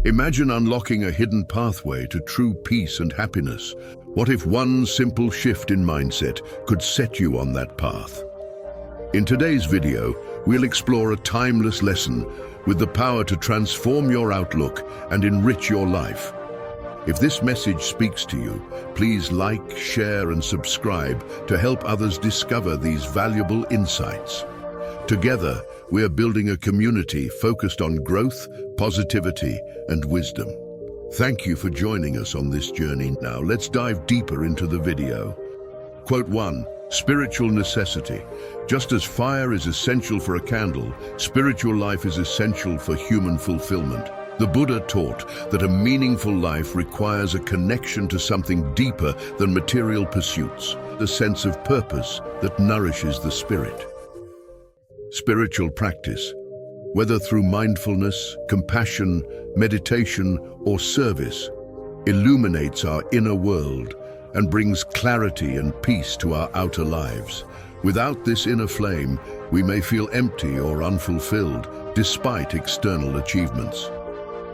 Imagine unlocking a hidden pathway to true peace and happiness. What if one simple shift in mindset could set you on that path? In today's video, we'll explore a timeless lesson with the power to transform your outlook and enrich your life. If this message speaks to you, please like, share, and subscribe to help others discover these valuable insights. Together, we are building a community focused on growth, positivity, and wisdom. Thank you for joining us on this journey. Now, let's dive deeper into the video. Quote 1. Spiritual necessity. Just as fire is essential for a candle, spiritual life is essential for human fulfillment. The Buddha taught that a meaningful life requires a connection to something deeper than material pursuits, a sense of purpose that nourishes the spirit. Spiritual practice, whether through mindfulness, compassion, meditation, or service, illuminates our inner world and brings clarity and peace to our outer lives. Without this inner flame, we may feel empty or unfulfilled, despite external achievements.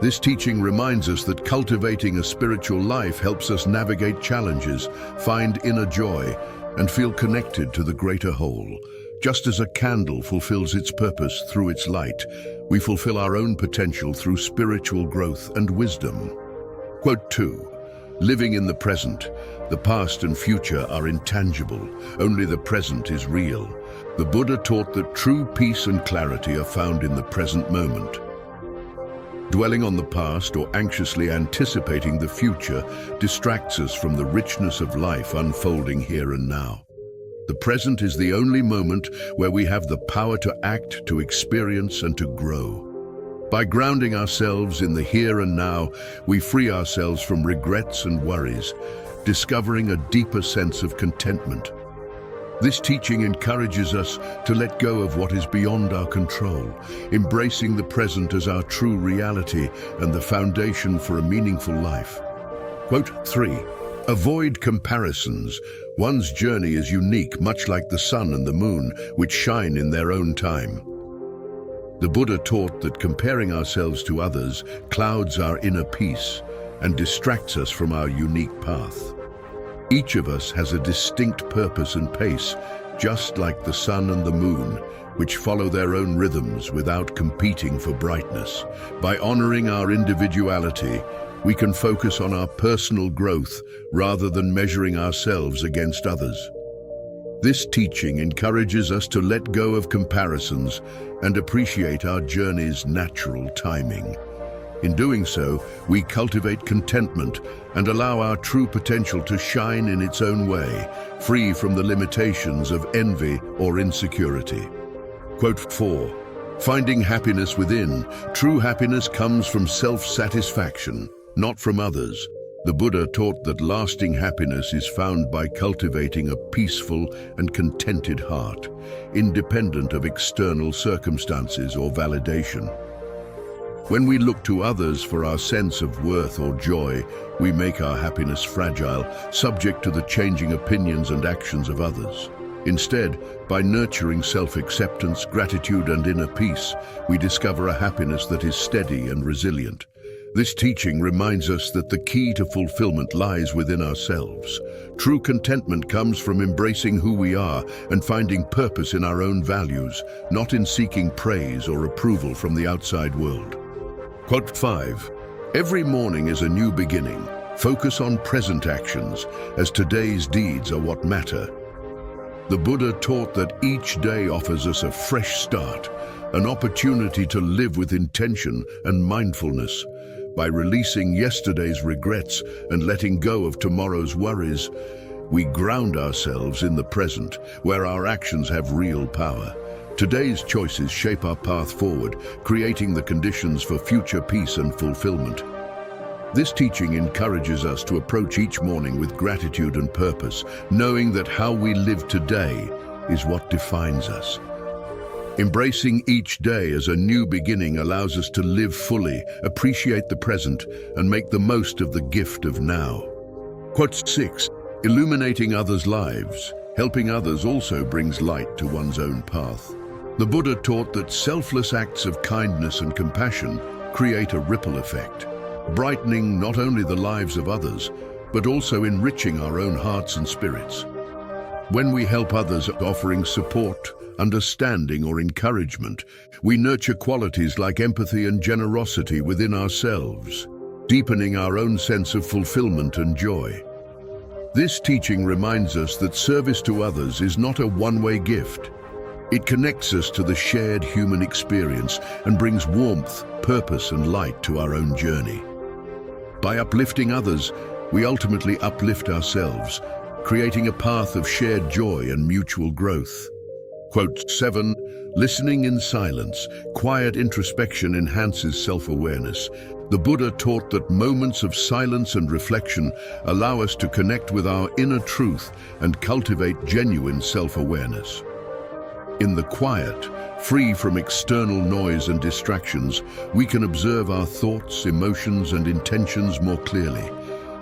This teaching reminds us that cultivating a spiritual life helps us navigate challenges, find inner joy, and feel connected to the greater whole. Just as a candle fulfills its purpose through its light, we fulfill our own potential through spiritual growth and wisdom. Quote 2. Living in the present. The past and future are intangible. Only the present is real. The Buddha taught that true peace and clarity are found in the present moment. Dwelling on the past or anxiously anticipating the future distracts us from the richness of life unfolding here and now. The present is the only moment where we have the power to act, to experience, and to grow. By grounding ourselves in the here and now, we free ourselves from regrets and worries, discovering a deeper sense of contentment. This teaching encourages us to let go of what is beyond our control, embracing the present as our true reality and the foundation for a meaningful life. Quote 3. Avoid comparisons. One's journey is unique, much like the sun and the moon, which shine in their own time. The Buddha taught that comparing ourselves to others clouds our inner peace and distracts us from our unique path. Each of us has a distinct purpose and pace, just like the sun and the moon, which follow their own rhythms without competing for brightness. By honoring our individuality, we can focus on our personal growth rather than measuring ourselves against others. This teaching encourages us to let go of comparisons and appreciate our journey's natural timing. In doing so, we cultivate contentment and allow our true potential to shine in its own way, free from the limitations of envy or insecurity. Quote 4. Finding happiness within. True happiness comes from self-satisfaction, not from others. The Buddha taught that lasting happiness is found by cultivating a peaceful and contented heart, independent of external circumstances or validation. When we look to others for our sense of worth or joy, we make our happiness fragile, subject to the changing opinions and actions of others. Instead, by nurturing self-acceptance, gratitude, and inner peace, we discover a happiness that is steady and resilient. This teaching reminds us that the key to fulfillment lies within ourselves. True contentment comes from embracing who we are and finding purpose in our own values, not in seeking praise or approval from the outside world. Quote 5. Every morning is a new beginning. Focus on present actions, as today's deeds are what matter. The Buddha taught that each day offers us a fresh start, an opportunity to live with intention and mindfulness. By releasing yesterday's regrets and letting go of tomorrow's worries, we ground ourselves in the present, where our actions have real power. Today's choices shape our path forward, creating the conditions for future peace and fulfillment. This teaching encourages us to approach each morning with gratitude and purpose, knowing that how we live today is what defines us. Embracing each day as a new beginning allows us to live fully, appreciate the present, and make the most of the gift of now. Quote 6. Illuminating others' lives. Helping others also brings light to one's own path. The Buddha taught that selfless acts of kindness and compassion create a ripple effect. brightening not only the lives of others, but also enriching our own hearts and spirits. When we help others, offering support, understanding, or encouragement, we nurture qualities like empathy and generosity within ourselves, deepening our own sense of fulfillment and joy. This teaching reminds us that service to others is not a one-way gift. It connects us to the shared human experience and brings warmth, purpose, and light to our own journey. By uplifting others, we ultimately uplift ourselves, creating a path of shared joy and mutual growth. Quote 7. Listening in silence, quiet introspection enhances self-awareness. The Buddha taught that moments of silence and reflection allow us to connect with our inner truth and cultivate genuine self-awareness. In the quiet, free from external noise and distractions, we can observe our thoughts, emotions, and intentions more clearly.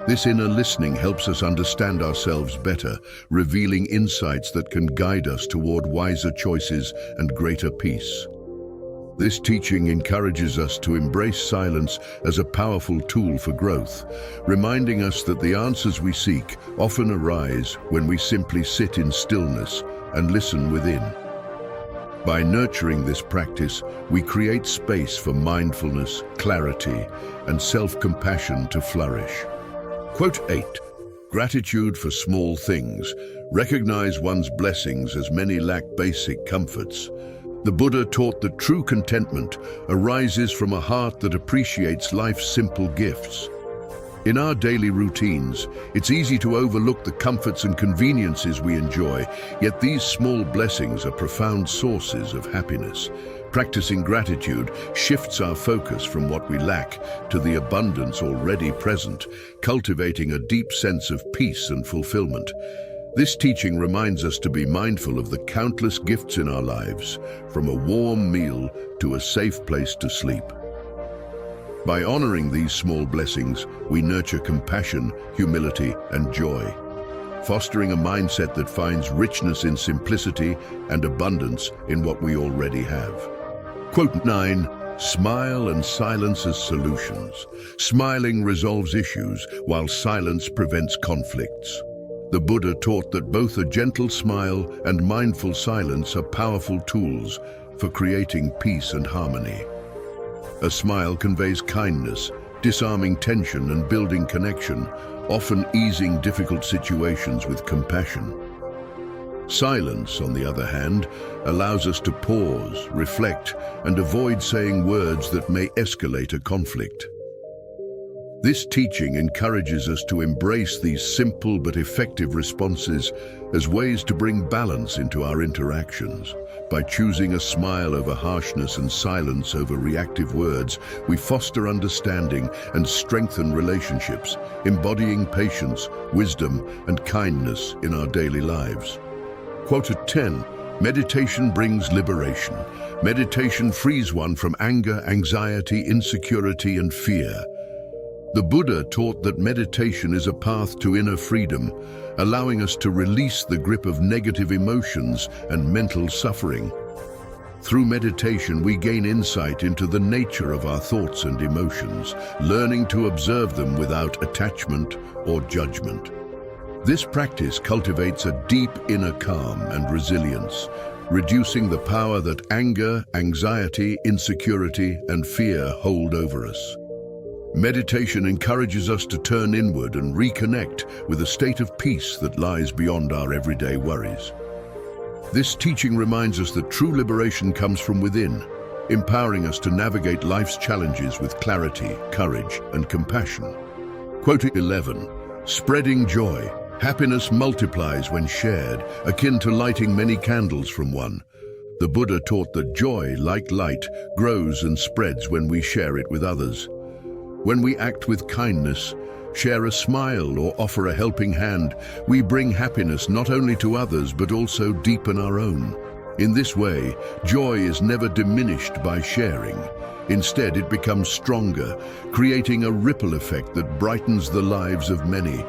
This inner listening helps us understand ourselves better, revealing insights that can guide us toward wiser choices and greater peace. This teaching encourages us to embrace silence as a powerful tool for growth, reminding us that the answers we seek often arise when we simply sit in stillness and listen within. By nurturing this practice, we create space for mindfulness, clarity, and self-compassion to flourish. Quote 8. Gratitude for small things. Recognize one's blessings as many lack basic comforts. The Buddha taught that true contentment arises from a heart that appreciates life's simple gifts. In our daily routines, it's easy to overlook the comforts and conveniences we enjoy, yet these small blessings are profound sources of happiness. Practicing gratitude shifts our focus from what we lack to the abundance already present, cultivating a deep sense of peace and fulfillment. This teaching reminds us to be mindful of the countless gifts in our lives, from a warm meal to a safe place to sleep. By honoring these small blessings, we nurture compassion, humility, and joy, fostering a mindset that finds richness in simplicity and abundance in what we already have. Quote 9. Smile and silence as solutions. Smiling resolves issues, while silence prevents conflicts. The Buddha taught that both a gentle smile and mindful silence are powerful tools for creating peace and harmony. A smile conveys kindness, disarming tension and building connection, often easing difficult situations with compassion. Silence, on the other hand, allows us to pause, reflect, and avoid saying words that may escalate a conflict. This teaching encourages us to embrace these simple but effective responses as ways to bring balance into our interactions. By choosing a smile over harshness and silence over reactive words, we foster understanding and strengthen relationships, embodying patience, wisdom, and kindness in our daily lives. Quote 10. Meditation brings liberation. Meditation frees one from anger, anxiety, insecurity, and fear. The Buddha taught that meditation is a path to inner freedom, allowing us to release the grip of negative emotions and mental suffering. Through meditation, we gain insight into the nature of our thoughts and emotions, learning to observe them without attachment or judgment. This practice cultivates a deep inner calm and resilience, reducing the power that anger, anxiety, insecurity, and fear hold over us. Meditation encourages us to turn inward and reconnect with a state of peace that lies beyond our everyday worries. This teaching reminds us that true liberation comes from within, empowering us to navigate life's challenges with clarity, courage, and compassion. Quote 11. Spreading joy. Happiness multiplies when shared, akin to lighting many candles from one. The Buddha taught that joy, like light, grows and spreads when we share it with others. When we act with kindness, share a smile, or offer a helping hand, we bring happiness not only to others but also deepen our own. In this way, joy is never diminished by sharing. Instead, it becomes stronger, creating a ripple effect that brightens the lives of many.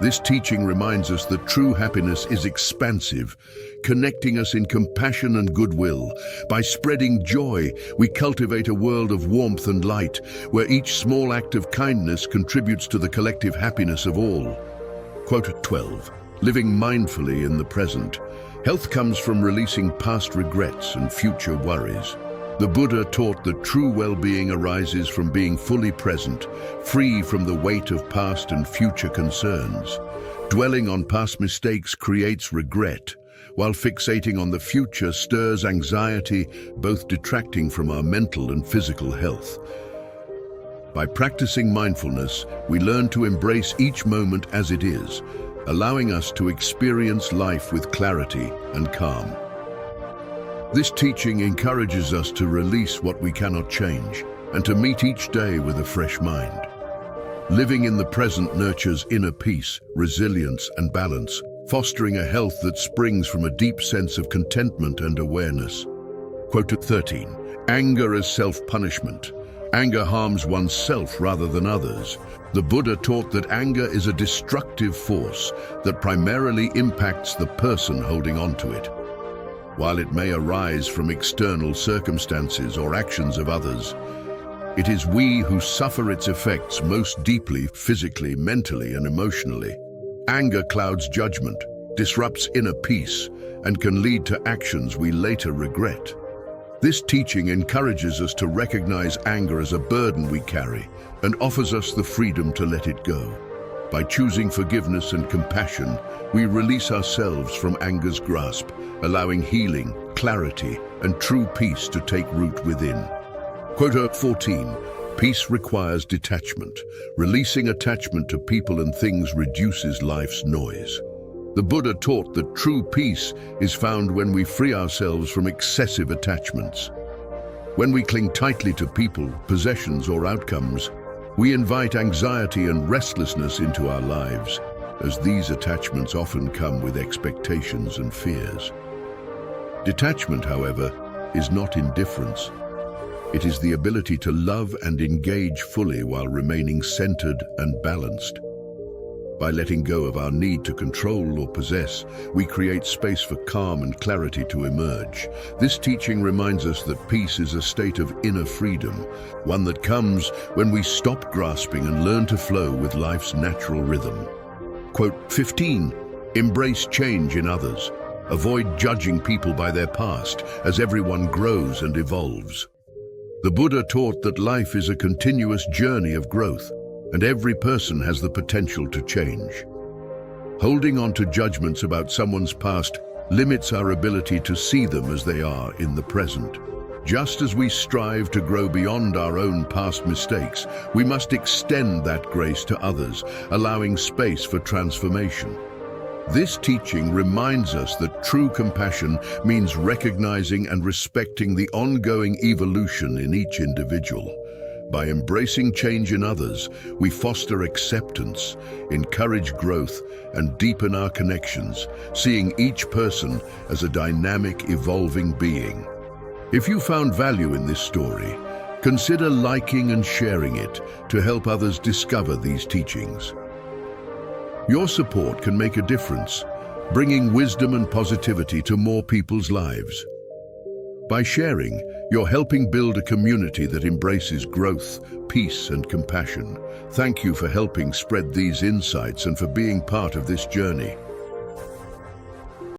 This teaching reminds us that true happiness is expansive, connecting us in compassion and goodwill. By spreading joy, we cultivate a world of warmth and light, where each small act of kindness contributes to the collective happiness of all. Quote 12. Living mindfully in the present. Health comes from releasing past regrets and future worries. The Buddha taught that true well-being arises from being fully present, free from the weight of past and future concerns. Dwelling on past mistakes creates regret, while fixating on the future stirs anxiety, both detracting from our mental and physical health. By practicing mindfulness, we learn to embrace each moment as it is, allowing us to experience life with clarity and calm. This teaching encourages us to release what we cannot change and to meet each day with a fresh mind. Living in the present nurtures inner peace, resilience, and balance, fostering a health that springs from a deep sense of contentment and awareness. Quote 13. Anger as self-punishment. Anger harms oneself rather than others. The Buddha taught that anger is a destructive force that primarily impacts the person holding on to it. While it may arise from external circumstances or actions of others, it is we who suffer its effects most deeply, physically, mentally, and emotionally. Anger clouds judgment, disrupts inner peace, and can lead to actions we later regret. This teaching encourages us to recognize anger as a burden we carry and offers us the freedom to let it go. By choosing forgiveness and compassion, we release ourselves from anger's grasp, allowing healing, clarity, and true peace to take root within. Quote 14. Peace requires detachment. Releasing attachment to people and things reduces life's noise. The Buddha taught that true peace is found when we free ourselves from excessive attachments. When we cling tightly to people, possessions, or outcomes, we invite anxiety and restlessness into our lives, as these attachments often come with expectations and fears. Detachment, however, is not indifference. It is the ability to love and engage fully while remaining centered and balanced. By letting go of our need to control or possess, we create space for calm and clarity to emerge. This teaching reminds us that peace is a state of inner freedom, one that comes when we stop grasping and learn to flow with life's natural rhythm. Quote 15. Embrace change in others. Avoid judging people by their past, as everyone grows and evolves. The Buddha taught that life is a continuous journey of growth, and every person has the potential to change. Holding on to judgments about someone's past limits our ability to see them as they are in the present. Just as we strive to grow beyond our own past mistakes, we must extend that grace to others, allowing space for transformation. This teaching reminds us that true compassion means recognizing and respecting the ongoing evolution in each individual. By embracing change in others, we foster acceptance, encourage growth, and deepen our connections, seeing each person as a dynamic, evolving being. If you found value in this story, consider liking and sharing it to help others discover these teachings. Your support can make a difference, bringing wisdom and positivity to more people's lives. By sharing, you're helping build a community that embraces growth, peace, and compassion. Thank you for helping spread these insights and for being part of this journey.